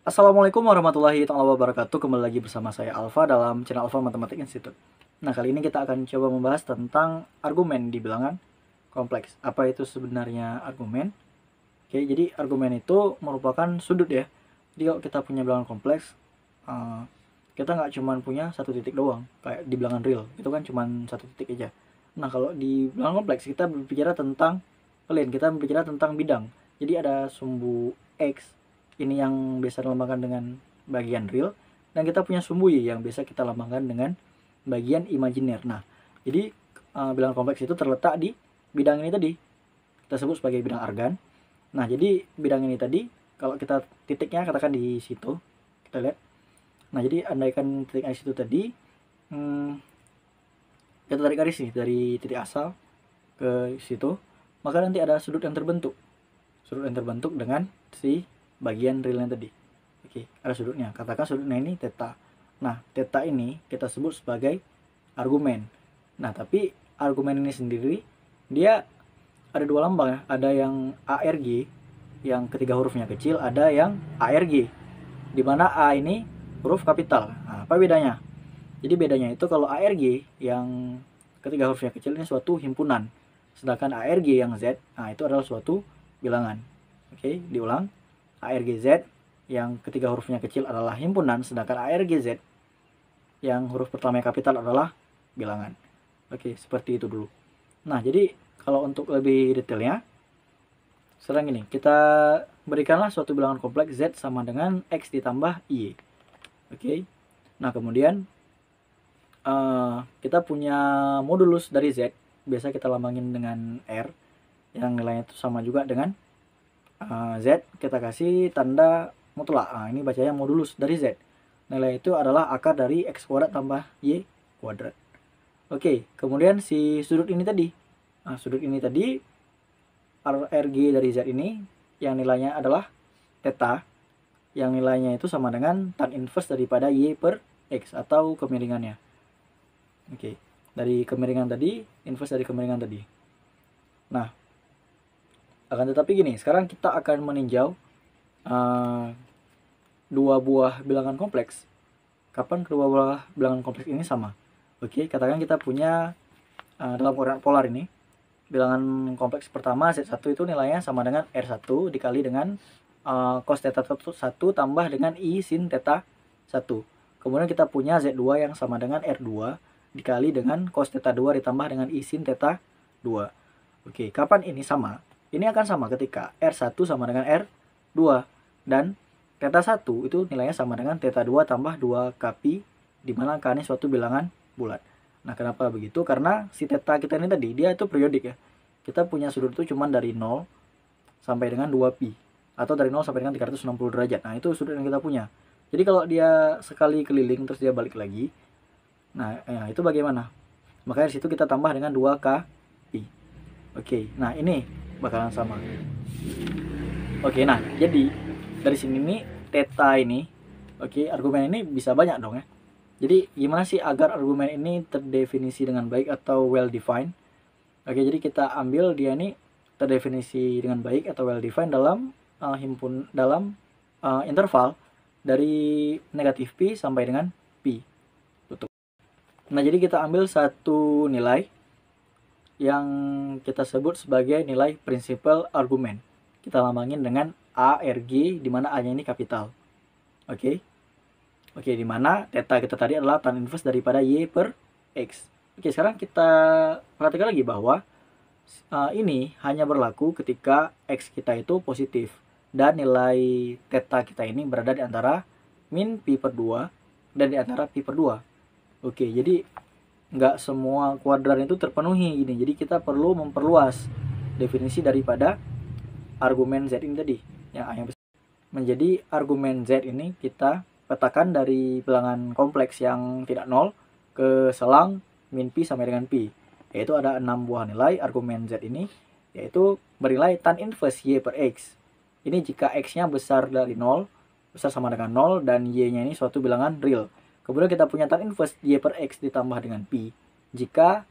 Assalamualaikum warahmatullahi wabarakatuh. Kembali lagi bersama saya Alfa dalam channel Alfa Matematik Institute. Nah, kali ini kita akan coba membahas tentang argumen di bilangan kompleks. Apa itu sebenarnya argumen? Oke, jadi argumen itu merupakan sudut ya. Jadi kalau kita punya bilangan kompleks, eh, kita nggak cuma punya satu titik doang. Kayak di bilangan real, itu kan cuma satu titik aja. Nah, kalau di bilangan kompleks kita berbicara tentang plane, kita berbicara tentang bidang. Jadi ada sumbu X, ini yang biasa dilambangkan dengan bagian real, dan kita punya sumbu Y yang biasa kita lambangkan dengan bagian imajiner. Nah, jadi bilangan kompleks itu terletak di bidang ini tadi, kita sebut sebagai bidang argan. Nah, jadi bidang ini tadi, kalau kita titiknya katakan di situ, kita lihat. Nah, jadi andaikan titiknya di situ tadi, kita tarik garis nih dari titik asal ke situ, maka nanti ada sudut yang terbentuk. Sudut yang terbentuk dengan si bagian realnya tadi. Oke, ada sudutnya. Katakan sudutnya ini theta. Nah, theta ini kita sebut sebagai argumen. Nah, tapi argumen ini sendiri dia ada dua lambang ya. Ada yang ARG yang ketiga hurufnya kecil, ada yang ARG di mana A ini huruf kapital. Nah, apa bedanya? Jadi bedanya itu kalau ARG yang ketiga hurufnya kecil ini suatu himpunan. Sedangkan ARG yang Z, nah itu adalah suatu bilangan. Oke, diulang. ARGZ yang ketiga hurufnya kecil adalah himpunan, sedangkan ARGZ yang huruf pertama kapital adalah bilangan. Oke, seperti itu dulu. Nah, jadi kalau untuk lebih detailnya, sekarang ini kita berikanlah suatu bilangan kompleks Z sama dengan X ditambah Y. Oke, nah kemudian kita punya modulus dari Z, biasa kita lambangin dengan R, yang nilainya itu sama juga dengan Z, kita kasih tanda mutlak. Nah, ini bacanya modulus dari Z. Nilai itu adalah akar dari X kuadrat tambah Y kuadrat. Oke, kemudian si sudut ini tadi. Nah, sudut ini tadi, RG dari Z ini, yang nilainya adalah theta, yang nilainya itu sama dengan tan inverse daripada Y per X, atau kemiringannya. Oke, dari kemiringan tadi, inverse dari kemiringan tadi. Nah, akan tetapi gini, sekarang kita akan meninjau dua buah bilangan kompleks. Kapan kedua buah bilangan kompleks ini sama? Oke, katakan kita punya dalam koordinat polar ini, bilangan kompleks pertama Z1 itu nilainya sama dengan R1 dikali dengan cos theta 1 tambah dengan I sin theta 1. Kemudian kita punya Z2 yang sama dengan R2 dikali dengan cos theta 2 ditambah dengan I sin theta 2. Oke, kapan ini sama? Ini akan sama ketika R1 sama dengan R2 dan theta 1 itu nilainya sama dengan theta 2 tambah 2 kpi, di mana K ini suatu bilangan bulat. Nah, kenapa begitu? Karena si theta kita ini tadi dia itu periodik ya. Kita punya sudut itu cuma dari 0 sampai dengan 2 pi, atau dari 0 sampai dengan 360 derajat. Nah, itu sudut yang kita punya. Jadi kalau dia sekali keliling terus dia balik lagi, nah itu bagaimana? Makanya di situ kita tambah dengan 2 k pi. Oke, nah ini bakalan sama. Oke, nah jadi dari sini nih theta ini, oke, argumen ini bisa banyak dong ya. Jadi gimana sih agar argumen ini terdefinisi dengan baik atau well defined? Oke, jadi kita ambil dia ini terdefinisi dengan baik atau well defined dalam interval dari negatif pi sampai dengan pi. Tutup. Nah, jadi kita ambil satu nilai yang kita sebut sebagai nilai prinsipal argumen. Kita lambangin dengan ARG, di mana A-nya ini kapital. Oke. Oke, di mana theta kita tadi adalah tan inverse daripada Y per X. Oke, sekarang kita perhatikan lagi bahwa ini hanya berlaku ketika X kita itu positif dan nilai theta kita ini berada di antara min pi per 2 dan di antara pi per 2. Oke, jadi nggak semua kuadran itu terpenuhi ini. Jadi kita perlu memperluas definisi daripada argumen Z ini tadi, yang A yang besar. Menjadi argumen Z ini kita petakan dari bilangan kompleks yang tidak nol ke selang min pi sampai dengan pi. Yaitu ada 6 buah nilai argumen Z ini, yaitu bernilai tan inverse Y per X. Ini jika X-nya besar dari 0, besar sama dengan 0, dan Y-nya ini suatu bilangan real. Kemudian kita punya tan inverse Y per X ditambah dengan pi. Jika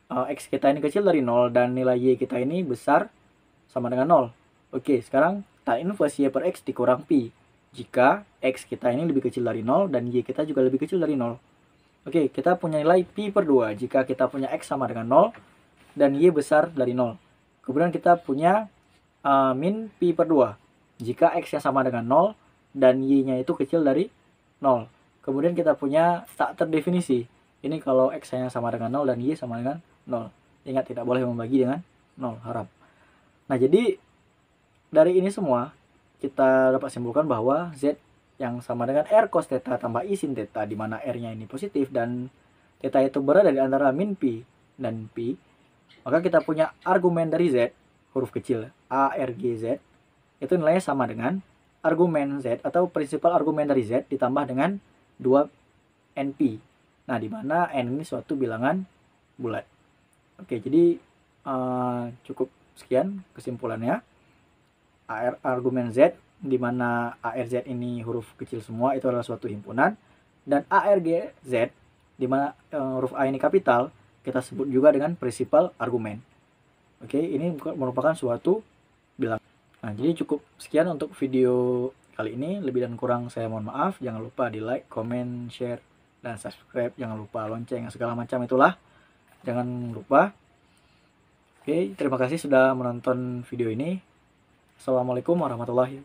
X kita ini kecil dari 0 dan nilai Y kita ini besar sama dengan 0. Oke, sekarang tan inverse Y per X dikurang pi. jika X kita ini lebih kecil dari 0 dan Y kita juga lebih kecil dari 0. Oke, kita punya nilai pi per 2 jika kita punya X sama dengan 0 dan Y besar dari 0. Kemudian kita punya min pi per 2 jika X yang sama dengan 0 dan Y-nya itu kecil dari 0. Kemudian kita punya tak terdefinisi. Ini kalau X-nya sama dengan 0 dan Y sama dengan 0. Ingat, tidak boleh membagi dengan 0, haram. Nah, jadi dari ini semua kita dapat simpulkan bahwa Z yang sama dengan R cos theta tambah I sin theta, di mana R-nya ini positif dan theta itu berada di antara min pi dan pi. Maka kita punya argumen dari Z, huruf kecil A, R, G, Z, itu nilainya sama dengan argumen Z atau prinsipal argumen dari Z ditambah dengan 2 NP. Nah, di mana N ini suatu bilangan bulat. Oke, jadi cukup sekian kesimpulannya. Argumen Z, di mana ARZ ini huruf kecil semua, itu adalah suatu himpunan, dan ARGZ, di mana huruf A ini kapital, kita sebut juga dengan prinsipal argumen. Oke, ini merupakan suatu bilangan. Nah, jadi cukup sekian untuk video kali ini. Lebih dan kurang saya mohon maaf. Jangan lupa di like, comment, share, dan subscribe. Jangan lupa lonceng, segala macam itulah. Jangan lupa. Oke, terima kasih sudah menonton video ini. Assalamualaikum warahmatullahi wabarakatuh.